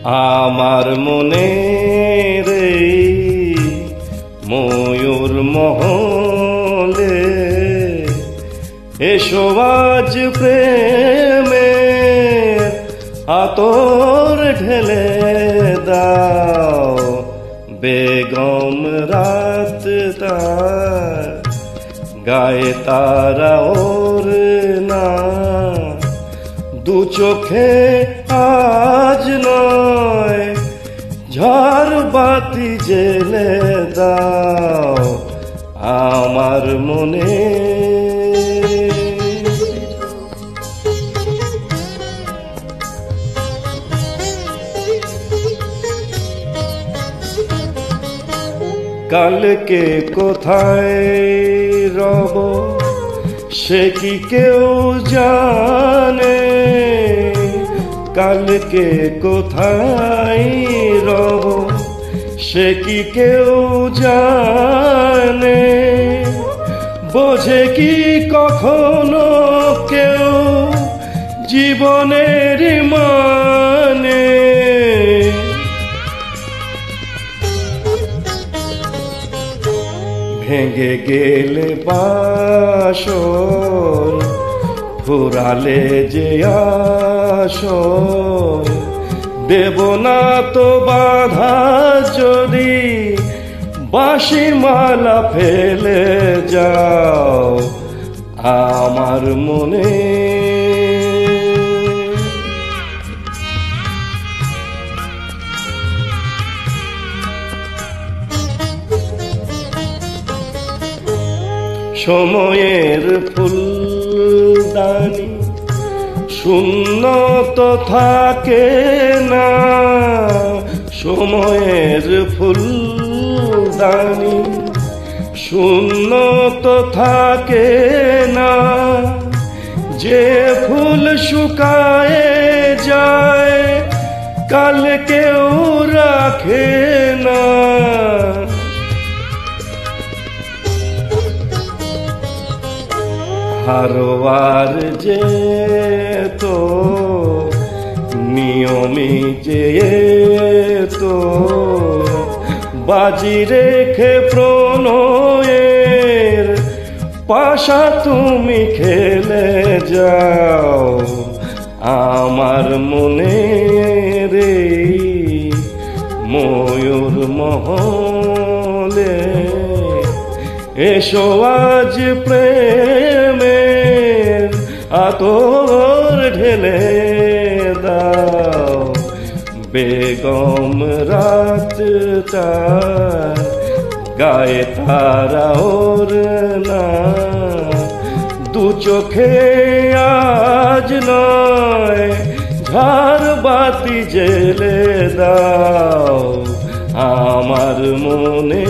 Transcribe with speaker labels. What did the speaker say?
Speaker 1: আমার মনে রে ময়ূর মহলে এসো আজ প্রেমের আতর ঢেলে দাও। বেগম রাত তার গায়ে তারা ওর না, দু চোখে আজ নয় ঝড় বাতি জেলে দাও আমার মনে। কালকে কোথায় রব সে কি কেউ জানে, কালকে কোথায় রব সে কি কেউ জানে। বোঝে কি কখনো কেউ জীবনের মানে, ভেঙে গেলে বাসর ফুরালে যে আসর, দেব না তো বাধা যদি বাঁশি মালা ফেলে যাও আমার মনে। সময়ের ফুলদানি শূন্য তো থাকে না, সময়ের ফুলদানি শূন্য তো থাকে না। যে ফুল শুকায়ে যায় কাল কেউ রাখে না। হারোয়ার যে তো নিয়মি যে তো বাজি রেখে প্রণয়ের পাশা তুমি খেলে যাও আমার মনে রে ময়ূর মহলে। এসো আজ প্রেমের আতর ঢেলে দাও। বেগম রাত তার গায়ে তারা ওর না, দু চোখে আজ নয় ঝড় বাতি জেলে দাও আমার মনে।